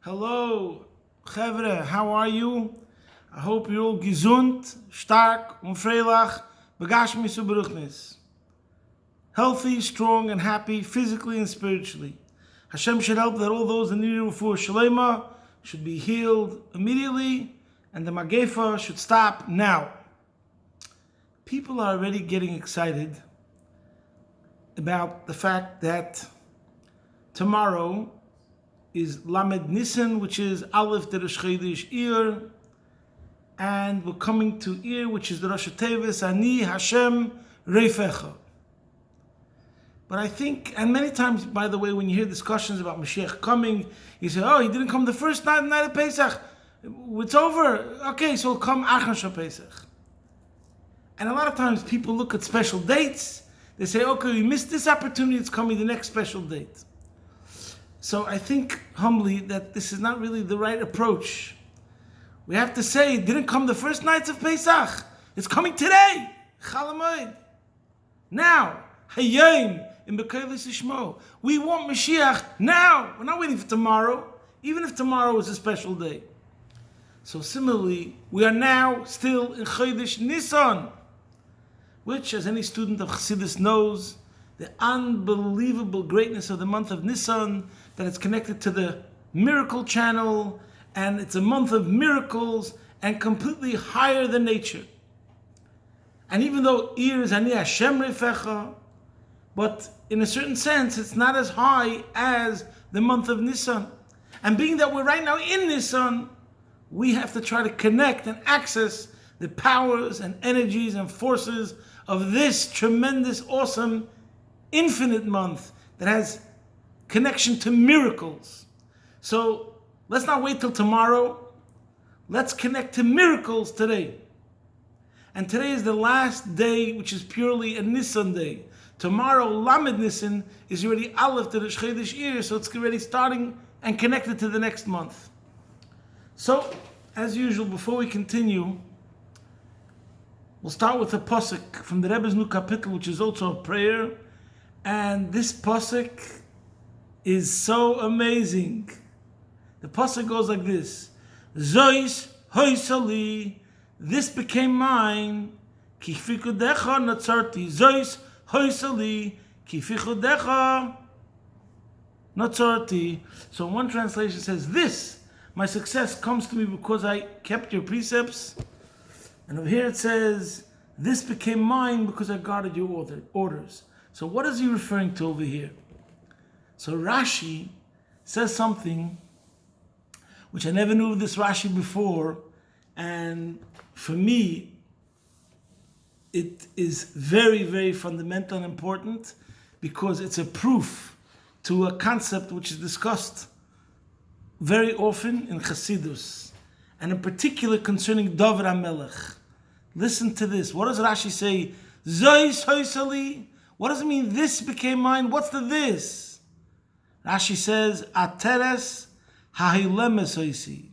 Hello, Chevre, how are you? I hope you're all gesund, stark und freilich, begashmis und beruchnis. Healthy, strong, and happy, physically and spiritually. Hashem should help that all those in need of refuah shalema should be healed immediately, and the magefa should stop now. People are already getting excited about the fact that tomorrow is Lamed Nissan, which is Aleph the Rosh Chodesh Iyar, and we're coming to Iyar, which is the Rosh Tevis Ani Hashem Reifecha. But I think, and many times, by the way, when you hear discussions about Mashiach coming, you say, "Oh, he didn't come the first night of Pesach. It's over. Okay, so he'll come Achar Shal Pesach." And a lot of times people look at special dates. They say, "Okay, we missed this opportunity. It's coming the next special date." So I think humbly that this is not really the right approach. We have to say it didn't come the first nights of Pesach. It's coming today. Chol Hamoed. Now, Hayom in B'Kolos Yishmo. We want Mashiach now. We're not waiting for tomorrow, even if tomorrow is a special day. So similarly, we are now still in Chodesh Nissan, which, as any student of Chassidus knows, the unbelievable greatness of the month of Nissan, that it's connected to the miracle channel, and it's a month of miracles and completely higher than nature. And even though Iyar is Ani Hashem Reifecha, but in a certain sense, it's not as high as the month of Nissan. And being that we're right now in Nissan, we have to try to connect and access the powers and energies and forces of this tremendous, awesome, infinite month that has connection to miracles. So let's not wait till tomorrow. Let's connect to miracles today. And today is the last day, which is purely a Nissan day. Tomorrow, Lamed Nissan, is already Aleph the Rosh Chodesh Iyar, so it's already starting and connected to the next month. So, as usual, before we continue, we'll start with a pasuk from the Rebbe's new kapitel, which is also a prayer. And this pasuk is so amazing. The pasuk goes like this: Zois hoysali, this became mine. Ki fikudecha natzarti. Zois hoysali, ki fikudecha natzarti. So one translation says, "This, my success, comes to me because I kept your precepts." And over here it says, "This became mine because I guarded your orders." So what is he referring to over here? So Rashi says something which I never knew of this Rashi before, and for me it is very, very fundamental and important because it's a proof to a concept which is discussed very often in Chassidus, and in particular concerning David HaMelech. Listen to this. What does Rashi say? Zois hoysali. What does it mean, this became mine? What's the this? Rashi says, Ateres hahilemes hoisi.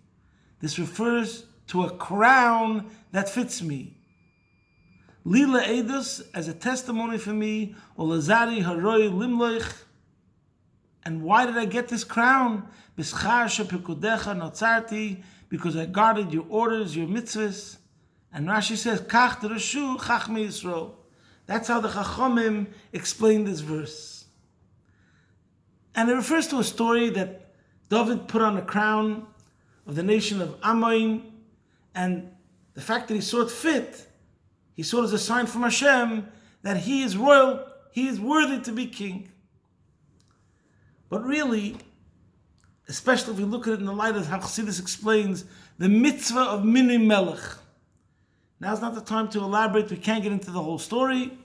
This refers to a crown that fits me. Lila edus, as a testimony for me, olazari haroi limloich. And why did I get this crown? Bischar shepikudecha notzarti, because I guarded your orders, your mitzvahs. And Rashi says, Kach derushu chachmei Yisrael. That's how the Chachamim explain this verse. And it refers to a story that David put on a crown of the nation of Ammon, and the fact that he saw it fit, he saw it as a sign from Hashem that he is royal, he is worthy to be king. But really, especially if we look at it in the light of how Chassidus explains the mitzvah of Minui Melech. Now's not the time to elaborate, we can't get into the whole story.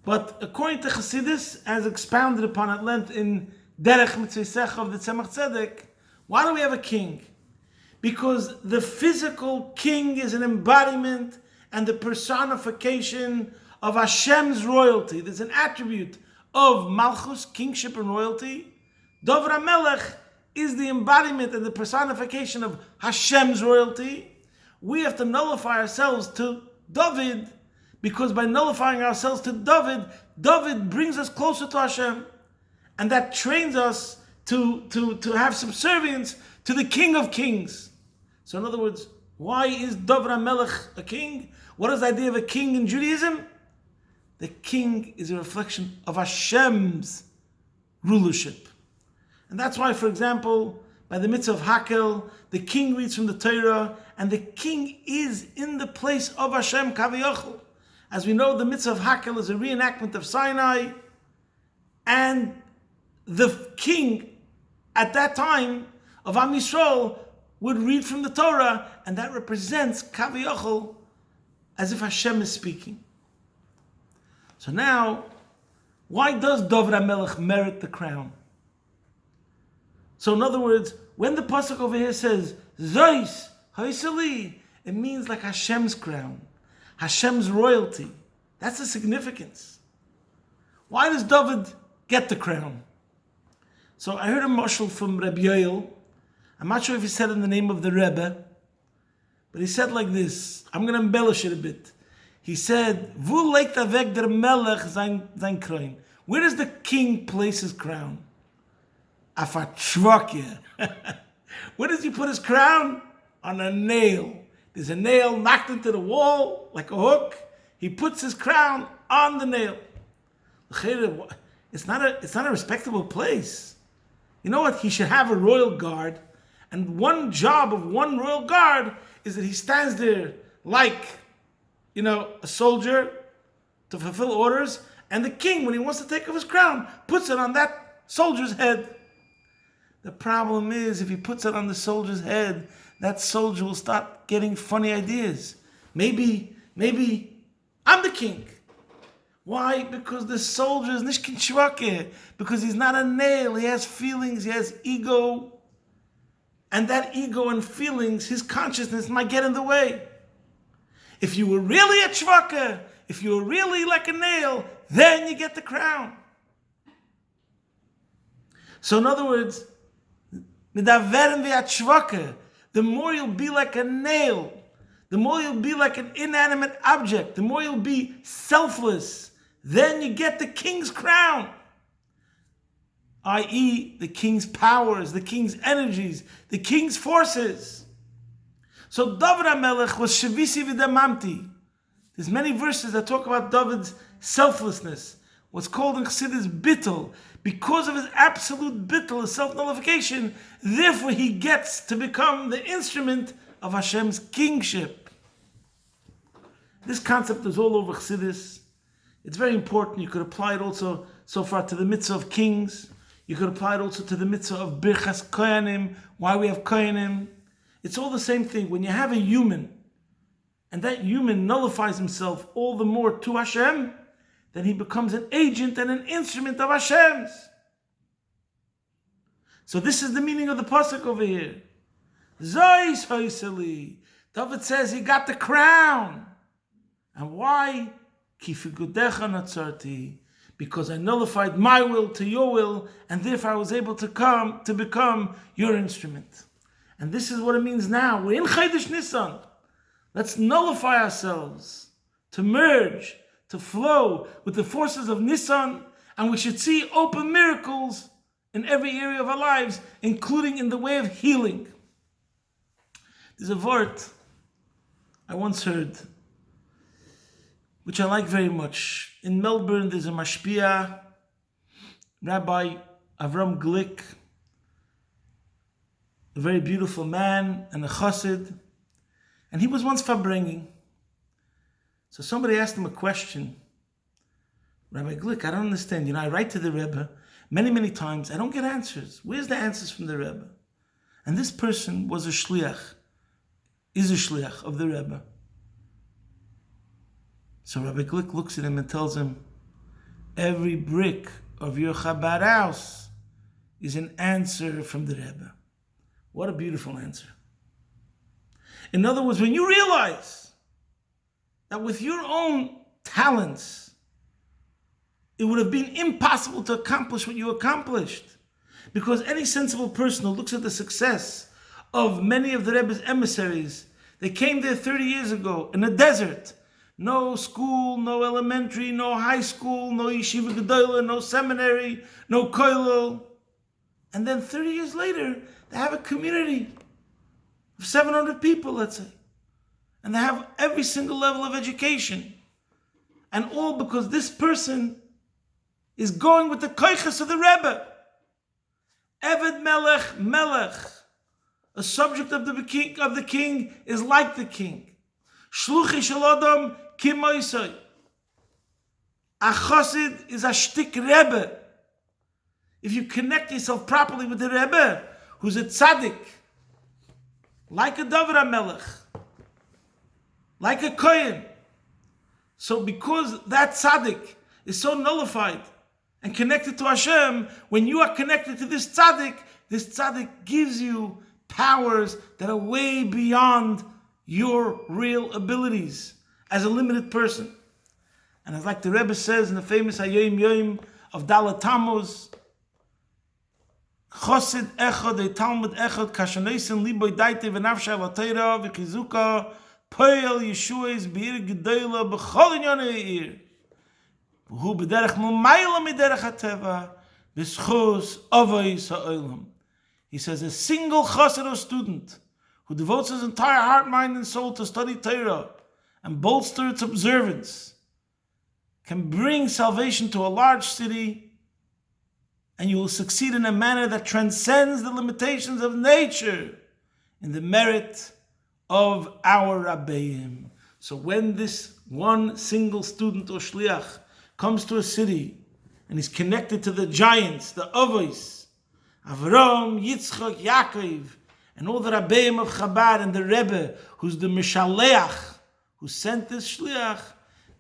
But according to Chassidus, as expounded upon at length in Derech Mitzvah of the Tzemach Tzedek, why do we have a king? Because the physical king is an embodiment and the personification of Hashem's royalty. There's an attribute of Malchus, kingship and royalty. David HaMelech is the embodiment and the personification of Hashem's royalty. We have to nullify ourselves to David, because by nullifying ourselves to David, David brings us closer to Hashem. And that trains us to have subservience to the King of Kings. So in other words, why is David HaMelech a king? What is the idea of a king in Judaism? The king is a reflection of Hashem's rulership. And that's why, for example, by the mitzvah of Hakel, the king reads from the Torah, and the king is in the place of Hashem Kaviyachol. As we know, the mitzvah of Hakel is a reenactment of Sinai, and the king at that time of Am Yisrael would read from the Torah, and that represents Kaviyachol, as if Hashem is speaking. So now, why does David HaMelech merit the crown? So in other words, when the pasuk over here says Zeus Haisali, it means like Hashem's crown, Hashem's royalty. That's the significance. Why does David get the crown? So I heard a mashal from Rabbi Yoel. I'm not sure if he said in the name of the Rebbe, but he said like this. I'm going to embellish it a bit. He said, "Wo legt weg der Melech sein Kroon?" Where does the king place his crown? Auf a Schwacke. Where does he put his crown? On a nail. There's a nail knocked into the wall like a hook. He puts his crown on the nail. It's not a respectable place. You know what? He should have a royal guard, and one job of one royal guard is that he stands there like, a soldier to fulfill orders, and the king, when he wants to take off his crown, puts it on that soldier's head. The problem is, if he puts it on the soldier's head, that soldier will start getting funny ideas. Maybe I'm the king. Why? Because the soldier is nicht kein Schwacke, because he's not a nail. He has feelings, he has ego. And that ego and feelings, his consciousness might get in the way. If you were really a Schwacke, if you were really like a nail, then you get the crown. So in other words, the more you'll be like a nail, the more you'll be like an inanimate object, the more you'll be selfless, then you get the king's crown. I.e., the king's powers, the king's energies, the king's forces. So David HaMelech was Shavisi v'damamti. There's many verses that talk about David's selflessness, what's called in Chassidus bittul. Because of his absolute bittul, his self-nullification, therefore he gets to become the instrument of Hashem's kingship. This concept is all over Chassidus. It's very important. You could apply it also so far to the mitzvah of kings. You could apply it also to the mitzvah of birchas kohanim, why we have kohanim. It's all the same thing. When you have a human, and that human nullifies himself all the more to Hashem, then he becomes an agent and an instrument of Hashem's. So this is the meaning of the pasuk over here. Zeus Haisali. David says he got the crown. And why? Kifigudecha natzarti. Because I nullified my will to your will, and therefore I was able to become your instrument. And this is what it means now. We're in Chodesh Nissan. Let's nullify ourselves to merge, to flow with the forces of Nissan, and we should see open miracles in every area of our lives, including in the way of healing. There's a word I once heard, which I like very much. In Melbourne, there's a mashpia, Rabbi Avram Glick, a very beautiful man and a chassid, and he was once farbringing. So somebody asked him a question. Rabbi Glick, I don't understand. I write to the Rebbe many times. I don't get answers. Where's the answers from the Rebbe? And this person was a shliach, is a shliach of the Rebbe. So Rabbi Glick looks at him and tells him, every brick of your Chabad house is an answer from the Rebbe. What a beautiful answer. In other words, when you realize that with your own talents, it would have been impossible to accomplish what you accomplished. Because any sensible person who looks at the success of many of the Rebbe's emissaries, they came there 30 years ago in a desert. No school, no elementary, no high school, no yeshiva gedolah, no seminary, no kollel. And then 30 years later, They have a community of 700 people, let's say. And they have every single level of education. And all because this person is going with the koiches of the Rebbe. Eved Melech, Melech. A subject of the king is like the king. Shluchi shel Adam kimoisoi. A chassid is a shtik Rebbe. If you connect yourself properly with the Rebbe, who's a tzaddik, like a David HaMelech, like a Kohen. So because that tzaddik is so nullified and connected to Hashem, when you are connected to this tzaddik gives you powers that are way beyond your real abilities as a limited person. And as like the Rebbe says in the famous Hayom Yom of Dalet Tammuz, Chosid echad, a Talmud echad, kashanesin liboy daite v'nafsha v'teira v'chizuka poel Yeshua's b'ir gedola b'chol inyonei ha'ir v'hu b'derech mumayla miderech hateva b'schus avos ha'olam. He says a single chassid or student who devotes his entire heart, mind, and soul to study Torah and bolster its observance can bring salvation to a large city, and you will succeed in a manner that transcends the limitations of nature in the merit of our Rabbeim. So when this one single student or shliach comes to a city and is connected to the giants, the Avos, Avram, Yitzchak, Yaakov, and all the Rabbeim of Chabad and the Rebbe, who's the Mishaleach, who sent this shliach,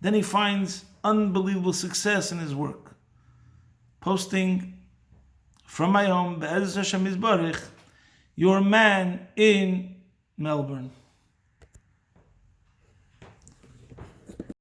then he finds unbelievable success in his work. Posting from my home, Be'ez Hashem Yisbarich, your man in Melbourne.